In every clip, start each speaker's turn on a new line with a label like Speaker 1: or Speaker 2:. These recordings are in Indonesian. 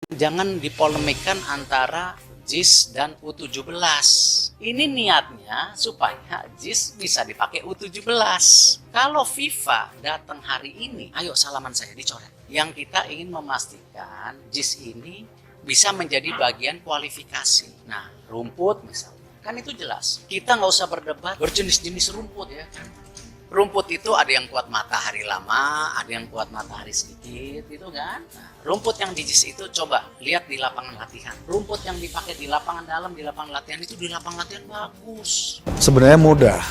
Speaker 1: Jangan dipolemikkan antara JIS dan U17. Ini niatnya supaya JIS bisa dipakai U17. Kalau FIFA datang hari ini, ayo salaman saya dicoret. Yang kita ingin memastikan JIS ini bisa menjadi bagian kualifikasi. Nah, rumput misalnya, kan itu jelas. Kita nggak usah berdebat berjenis-jenis rumput ya. Rumput itu ada yang kuat matahari lama, ada yang kuat matahari sedikit, gitu kan. Nah, rumput yang di JIS itu coba lihat di lapangan latihan. Rumput yang dipakai di lapangan dalam, di lapangan latihan itu di lapangan latihan bagus.
Speaker 2: Sebenarnya mudah.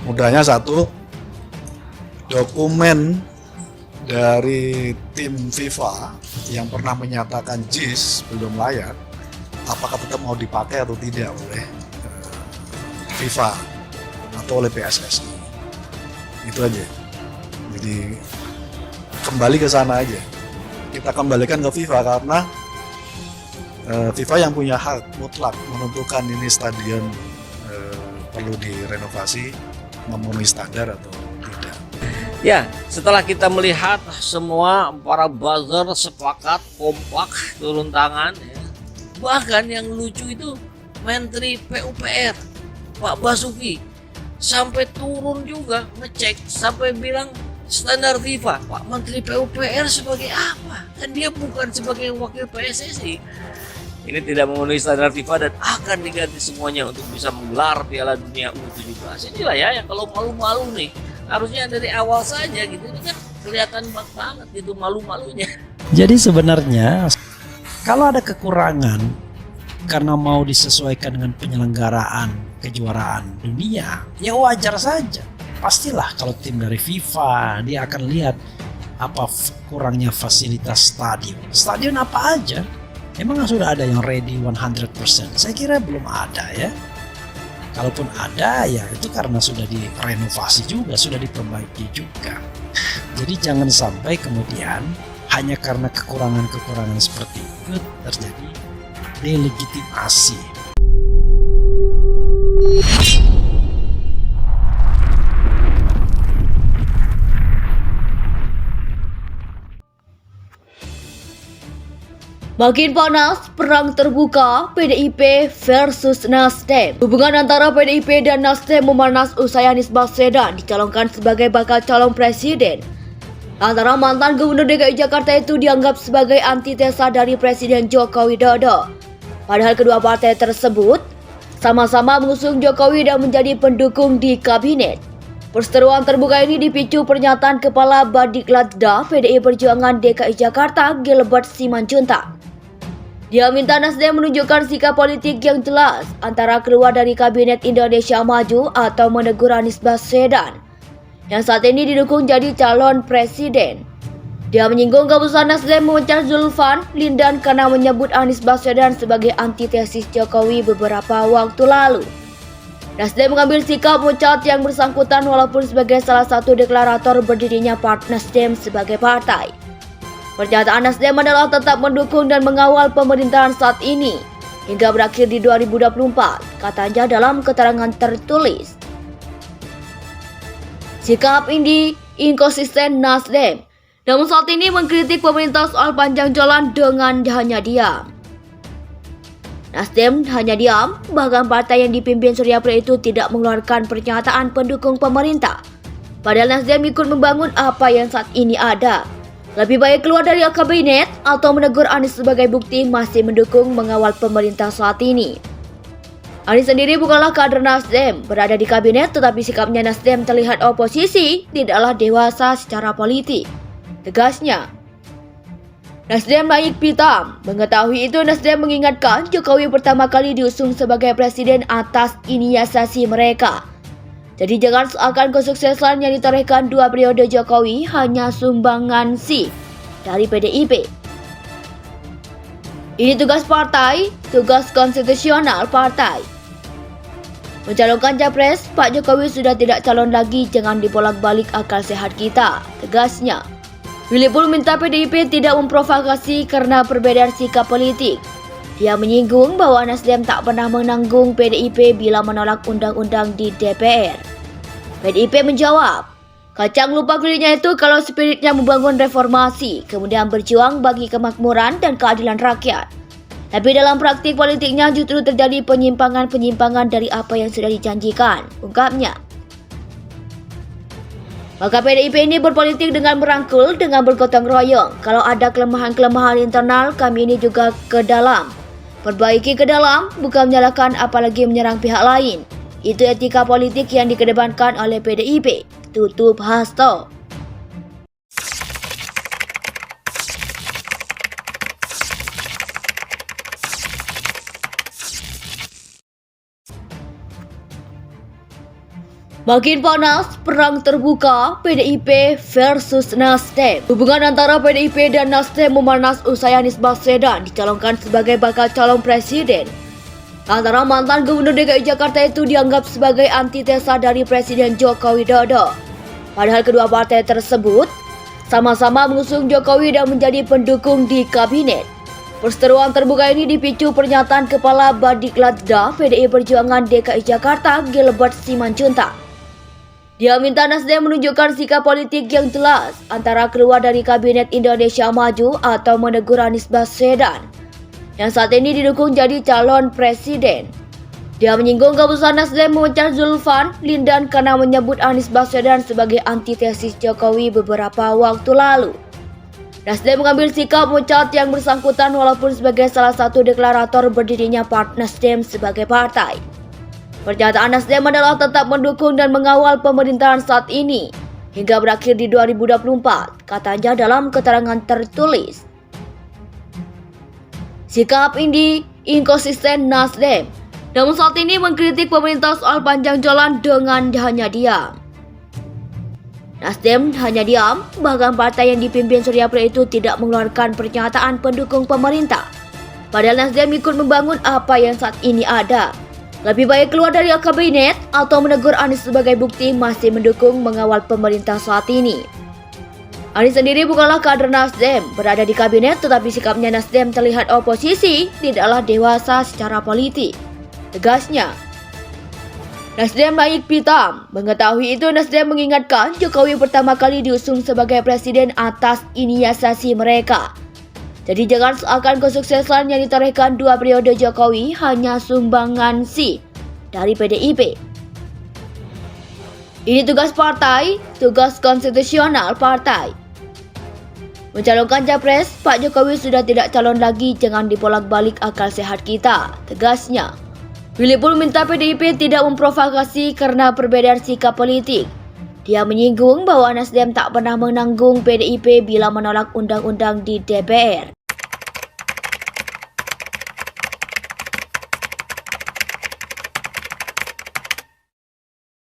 Speaker 2: Mudahnya satu, dokumen dari tim FIFA yang pernah menyatakan JIS belum layak, apakah tetap mau dipakai atau tidak oleh FIFA atau oleh PSSI. Itu aja. Jadi kembali ke sana aja. Kita kembalikan ke FIFA karena FIFA yang punya hak mutlak menentukan ini stadion perlu direnovasi, memenuhi standar atau tidak.
Speaker 3: Ya, setelah kita melihat semua para buzzer sepakat kompak turun tangan, ya. Bahkan yang lucu itu Menteri PUPR Pak Basuki sampai turun juga ngecek, sampai bilang standar FIFA. Pak Menteri PUPR sebagai apa? Kan dia bukan sebagai wakil PSSI. Ini tidak memenuhi standar FIFA dan akan diganti semuanya untuk bisa menggelar Piala Dunia U17. Inilah ya yang kalau malu-malu nih. Harusnya dari awal saja gitu. Ini kan kelihatan banget gitu malu-malunya.
Speaker 4: Jadi sebenarnya kalau ada kekurangan karena mau disesuaikan dengan penyelenggaraan kejuaraan dunia, ya wajar saja. Pastilah kalau tim dari FIFA dia akan lihat apa kurangnya fasilitas stadion. Stadion apa aja? Emang sudah ada yang ready 100%? Saya kira belum ada ya. Kalaupun ada ya itu karena sudah direnovasi juga, sudah diperbaiki juga. Jadi jangan sampai kemudian hanya karena kekurangan-kekurangan seperti itu terjadi delegitimasi.
Speaker 5: Makin panas, perang terbuka PDIP versus Nasdem. Hubungan antara PDIP dan Nasdem memanas usai Anies Baswedan dicalonkan sebagai bakal calon presiden. Antara mantan Gubernur DKI Jakarta itu dianggap sebagai antitesa dari Presiden Joko Widodo. Padahal kedua partai tersebut sama-sama mengusung Jokowi dan menjadi pendukung di kabinet. Perseteruan terbuka ini dipicu pernyataan Kepala Badiklatda PDI Perjuangan DKI Jakarta Gilbert Simanjuntak. Dia minta Nasdem menunjukkan sikap politik yang jelas antara keluar dari Kabinet Indonesia Maju atau menegur Anies Baswedan yang saat ini didukung jadi calon presiden. Dia menyinggung keputusan Nasdem memecat Zulfan Lindan karena menyebut Anies Baswedan sebagai antitesis Jokowi beberapa waktu lalu. Nasdem mengambil sikap memecat yang bersangkutan walaupun sebagai salah satu deklarator berdirinya Partai Nasdem sebagai partai. Pernyataan Nasdem adalah tetap mendukung dan mengawal pemerintahan saat ini hingga berakhir di 2024, katanya dalam keterangan tertulis. Sikap ini inkonsisten Nasdem, namun saat ini mengkritik pemerintah soal panjang jalan dengan hanya diam. Nasdem hanya diam, bahkan partai yang dipimpin Surya Paloh itu tidak mengeluarkan pernyataan pendukung pemerintah. Padahal Nasdem ikut membangun apa yang saat ini ada. Lebih baik keluar dari kabinet atau menegur Anies sebagai bukti masih mendukung mengawal pemerintah saat ini. Anies sendiri bukanlah kader Nasdem, berada di kabinet tetapi sikapnya Nasdem terlihat oposisi, tidaklah dewasa secara politik, tegasnya. Nasdem naik pitam. Mengetahui itu, Nasdem mengingatkan Jokowi pertama kali diusung sebagai presiden atas inisiasi mereka. Jadi jangan seakan kesuksesan yang ditorehkan 2 periode Jokowi hanya sumbangan dari PDIP. Ini tugas partai, tugas konstitusional partai. Mencalonkan capres, Pak Jokowi sudah tidak calon lagi, jangan dibolak-balik akal sehat kita, tegasnya. Willy pun minta PDIP tidak memprovokasi karena perbedaan sikap politik. Dia menyinggung bahwa Nasdem tak pernah menanggung PDIP bila menolak undang-undang di DPR. PDIP menjawab, Kacang lupa kulitnya itu kalau spiritnya membangun reformasi, kemudian berjuang bagi kemakmuran dan keadilan rakyat. Tapi dalam praktik politiknya justru terjadi penyimpangan-penyimpangan dari apa yang sudah dijanjikan, ungkapnya. Maka PDIP ini berpolitik dengan merangkul, dengan bergotong royong. Kalau ada kelemahan-kelemahan internal, kami ini juga ke dalam. Perbaiki ke dalam, bukan menyalahkan apalagi menyerang pihak lain. Itu etika politik yang dikedepankan oleh PDIP. Tutup Hasto. Makin panas, perang terbuka PDIP versus Nasdem. Hubungan antara PDIP dan Nasdem memanas usai Anies Baswedan dicalonkan sebagai bakal calon presiden. Antara mantan Gubernur DKI Jakarta itu dianggap sebagai antitesa dari Presiden Joko Widodo. Padahal kedua partai tersebut sama-sama mengusung Jokowi dan menjadi pendukung di kabinet. Perseteruan terbuka ini dipicu pernyataan Kepala Badiklatda PDI Perjuangan DKI Jakarta Gilbert Simanjuntak. Dia minta Nasdem menunjukkan sikap politik yang jelas antara keluar dari Kabinet Indonesia Maju atau menegur Anies Baswedan yang saat ini didukung jadi calon presiden. Dia menyinggung keputusan Nasdem memecat Zulfan Lindan karena menyebut Anies Baswedan sebagai antitesis Jokowi beberapa waktu lalu. Nasdem mengambil sikap memecat yang bersangkutan walaupun sebagai salah satu deklarator berdirinya Partai Nasdem sebagai partai. Pernyataan Nasdem adalah tetap mendukung dan mengawal pemerintahan saat ini hingga berakhir di 2024, katanya dalam keterangan tertulis. Sikap ini inkonsisten Nasdem, namun saat ini mengkritik pemerintah soal panjang jalan dengan hanya diam. Nasdem hanya diam, bahkan partai yang dipimpin Surya Paloh itu tidak mengeluarkan pernyataan pendukung pemerintah. Padahal Nasdem ikut membangun apa yang saat ini ada. Lebih baik keluar dari kabinet atau menegur Anies sebagai bukti masih mendukung mengawal pemerintah saat ini. Anies sendiri bukanlah kader Nasdem, berada di kabinet tetapi sikapnya Nasdem terlihat oposisi, tidaklah dewasa secara politik, tegasnya. Nasdem naik pitam. Mengetahui itu, Nasdem mengingatkan Jokowi pertama kali diusung sebagai presiden atas inisiasi mereka. Jadi jangan seakan kesuksesan yang ditorehkan 2 periode Jokowi hanya sumbangan dari PDIP. Ini tugas partai, tugas konstitusional partai. Mencalonkan capres, Pak Jokowi sudah tidak calon lagi, jangan dibolak-balik akal sehat kita, tegasnya. Willy pun minta PDIP tidak memprovokasi karena perbedaan sikap politik. Dia menyinggung bahwa Nasdem tak pernah menanggung PDIP bila menolak undang-undang di DPR.